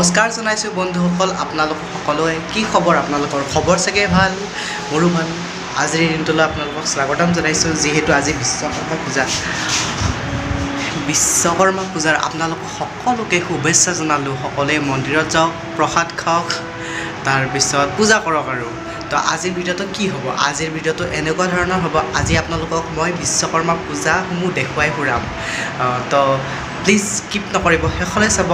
নমস্কাৰ জনাইছোঁ বন্ধুসকল, আপোনালোক সকলোৱে কি খবৰ? আপোনালোকৰ খবৰ চাগে ভাল, মোৰো ভাল। আজিৰ দিনটোলৈ আপোনালোকক স্বাগতম জনাইছোঁ। যিহেতু আজি বিশ্বকৰ্মা পূজাৰ আপোনালোক সকলোকে শুভেচ্ছা জনালোঁ। সকলোৱে মন্দিৰত যাওক, প্ৰসাদ খাওক, তাৰপিছত পূজা কৰক। আৰু তো আজিৰ ভিডিঅ'টো কি হ'ব? আজিৰ ভিডিঅ'টো এনেকুৱা ধৰণৰ হ'ব। আজি আপোনালোকক মই বিশ্বকৰ্মা পূজাসমূহ দেখুৱাই ফুৰাম। তো প্লিজ স্কিপ নকৰিব, শেষলৈ চাব।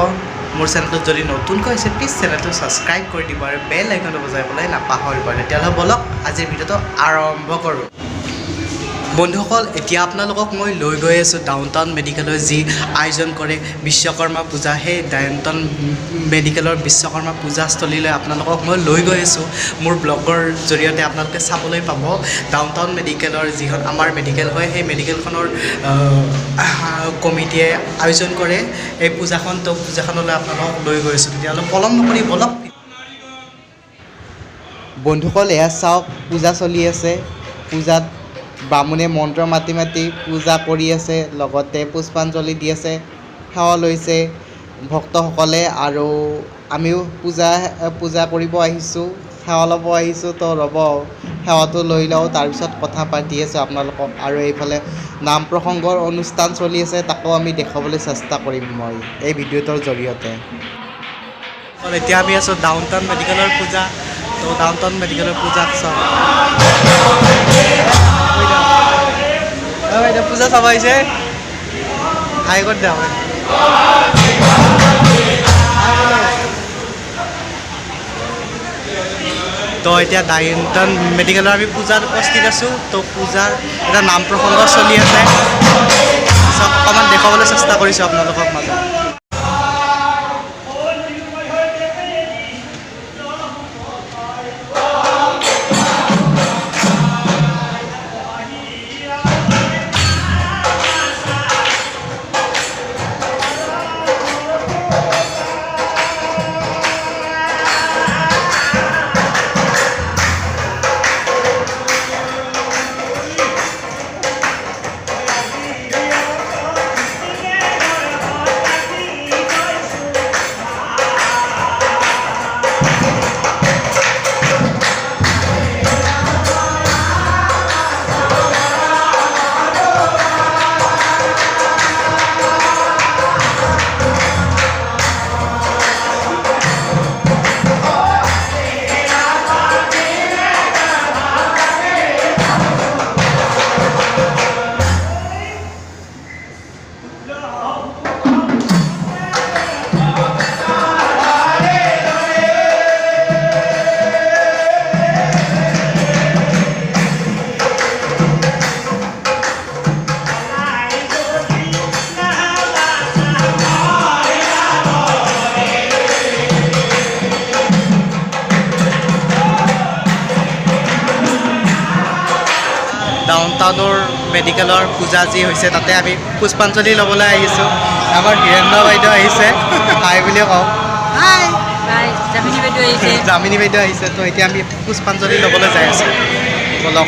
মোৰ চেনেলটোত যদি নতুনকৈ হৈছে প্লিজ চেনেলটো ছাবস্ক্ৰাইব কৰি দিব আৰু বেল আইকনটো বজাবলৈ নাপাহৰিব। তেতিয়াহ'লে ব'লক আজিৰ ভিডিঅ'টো আৰম্ভ কৰোঁ। বন্ধুসকল, এতিয়া আপোনালোকক মই লৈ গৈ আছোঁ ডাউন টাউন মেডিকেলৰ যি আয়োজন কৰে বিশ্বকৰ্মা পূজা। সেই ডাউন টাউন মেডিকেলৰ বিশ্বকৰ্মা পূজাস্থলীলৈ আপোনালোকক মই লৈ গৈ আছোঁ। মোৰ ব্লগৰ জৰিয়তে আপোনালোকে চাবলৈ পাব ডাউন টাউন মেডিকেলৰ যিখন আমাৰ মেডিকেল হয়, সেই মেডিকেলখনৰ কমিটিয়ে আয়োজন কৰে এই পূজাখন। তো পূজাখনলৈ আপোনালোকক লৈ গৈ আছোঁ। তেতিয়াহ'লে পলম নকৰি বলক। বন্ধুসকল, এয়া চাওক, পূজা চলি আছে। পূজাত বামুণে মন্ত্ৰ মাতি মাতি পূজা কৰি আছে, লগতে পুষ্পাঞ্জলি দি আছে, সেৱা লৈছে ভক্তসকলে। আৰু আমিও পূজা কৰিব আহিছোঁ, সেৱা ল'ব আহিছোঁ। তো ৰ'ব, সেৱাটো লৈ লওঁ, তাৰপিছত কথা পাতি আছোঁ আপোনালোকক। আৰু এইফালে নাম প্ৰসংগৰ অনুষ্ঠান চলি আছে, তাকো আমি দেখাবলৈ চেষ্টা কৰিম মই এই ভিডিঅ'টোৰ জৰিয়তে। এতিয়া আমি আছোঁ ডাউন টাউন মেডিকেলৰ পূজা। তো ডাউন টাউন মেডিকেলৰ পূজা চাওঁ। পূজা চাব আহিছে, হাই কৰি দিয়া হয়। তো এতিয়া ডাউন টাউন মেডিকেলৰ আমি পূজাত উপস্থিত আছোঁ। তো পূজাৰ এটা নাম প্ৰসংগ চলি আছে, চব অকণমান দেখুৱাবলৈ চেষ্টা কৰিছোঁ আপোনালোকৰ মাজত। ডাউন টাউনৰ মেডিকেলৰ পূজা যি হৈছে, তাতে আমি পুষ্পাঞ্জলি ল'বলৈ আহিছোঁ। আমাৰ হীৰেন্দ্ৰ বাইদেউ আহিছে, হাই বুলি কওঁ। হাই, জামিনী বাইদেউ আহিছে। তো এতিয়া আমি পুষ্পাঞ্জলি ল'বলৈ যাই আছোঁ, বলক।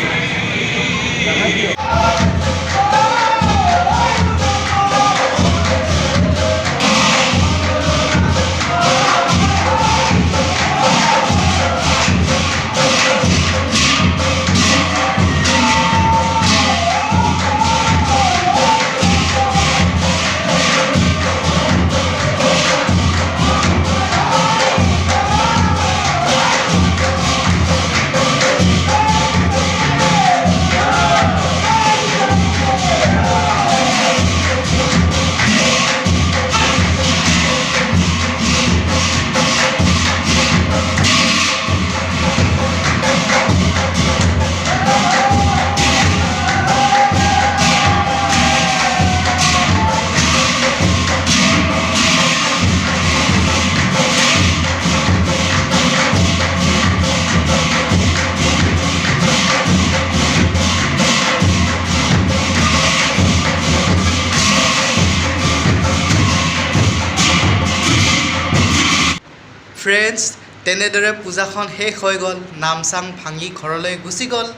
ফ্ৰেণ্ডছ, তেনেদৰে পূজাখন শেষ হৈ গ'ল, নাম চাম ভাঙি ঘৰলৈ গুচি গ'ল।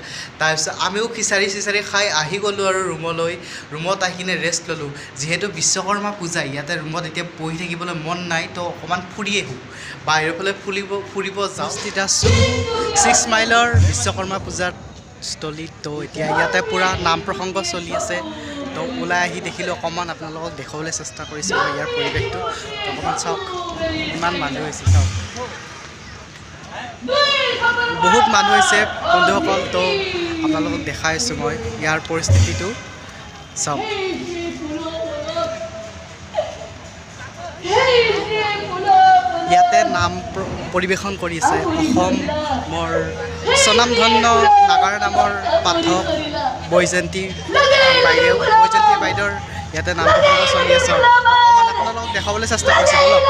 তাৰপিছত আমিও খিচাৰি চিচাৰি খাই আহি গ'লোঁ আৰু ৰুমত আহি কিনে ৰেষ্ট ল'লোঁ। যিহেতু বিশ্বকৰ্মা পূজা, ইয়াতে ৰুমত এতিয়া বহি থাকিবলৈ মন নাই, তো অকণমান ফুৰি আহোঁ, বাহিৰৰ ফালে ফুৰিব যাওঁ। স্থিত আছোঁ 6 মাইলৰ বিশ্বকৰ্মা পূজাৰ স্থলীত। তো এতিয়া ইয়াতে পূৰা নাম প্ৰসংগ চলি আছে। তো ওলাই আহি দেখিলোঁ, অকণমান আপোনালোকক দেখুৱাবলৈ চেষ্টা কৰিছিলোঁ ইয়াৰ পৰিৱেশটো। তো অকণমান চাওক, ইমান মানুহ হৈছে চাওক, বহুত মানুহ হৈছে বন্ধুসকল। তো আপোনালোকক দেখাই আছোঁ মই ইয়াৰ পৰিস্থিতিটো চাওক। ইয়াতে নাম পৰিৱেশন কৰি আছে অসমৰ স্বনামধন্য নাগাৰা নামৰ পাঠক বৈজয়ন্তী বাইদেউৰ ইয়াতে নাম প্ৰসংগ চলি আছে। অকণমান আপোনালোকক দেখাবলৈ চেষ্টা কৰিছোঁ অলপ।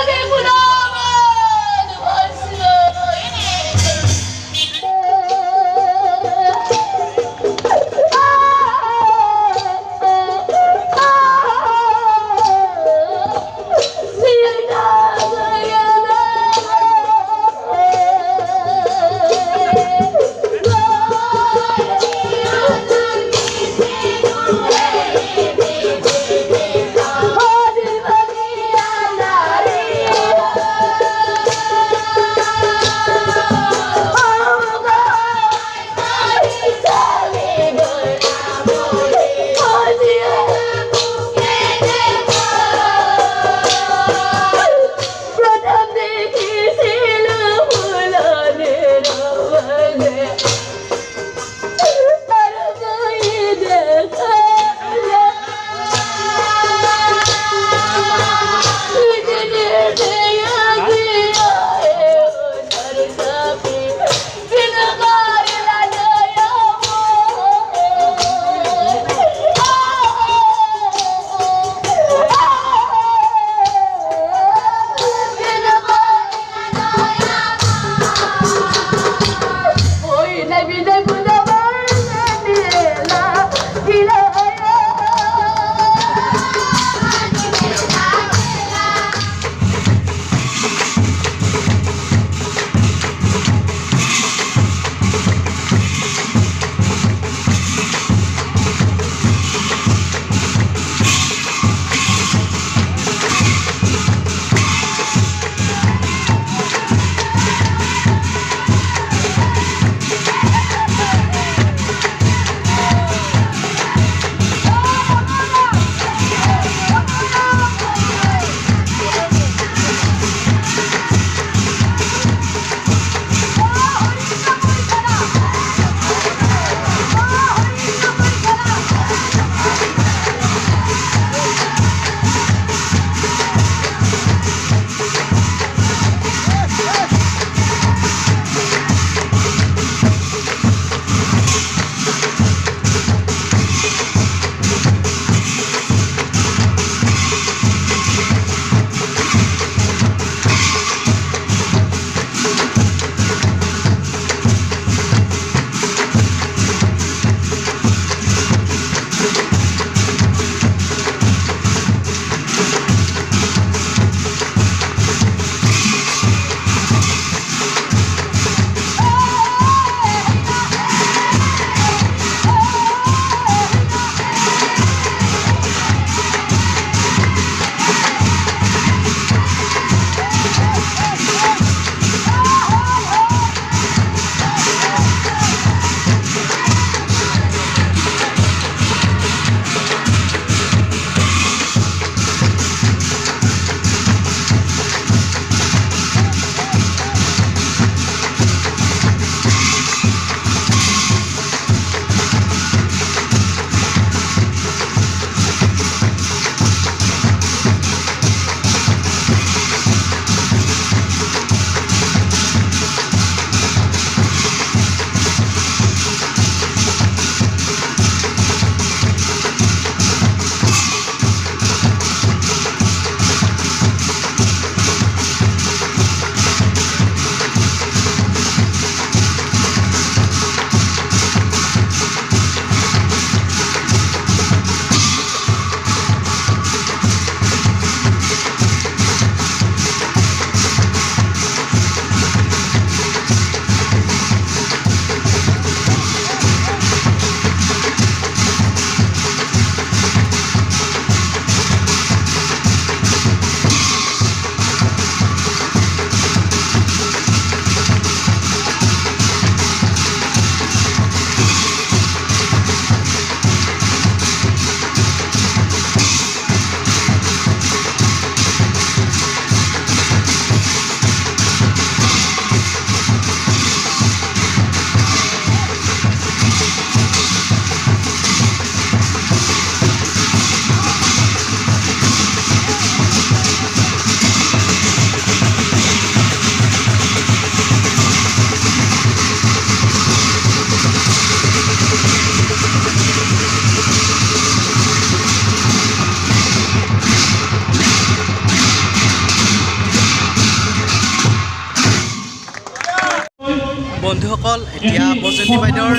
বন্ধুসকল এতিয়া বৈজয়ন্তী বাইদেউৰ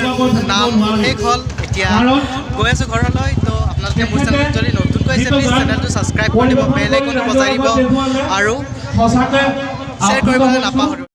নাম শেষ হ'ল এতিয়া গৈ আছোঁ ঘৰলৈ তো আপোনালোকে মোৰ চেনেলত যদি নতুনকৈ আহিছে প্লিজ চেনেলটো ছাবস্ক্ৰাইব কৰি দিব বেল আইকনটো বজাই দিব আৰু শ্বেয়াৰ কৰিবলৈ নাপাহৰিব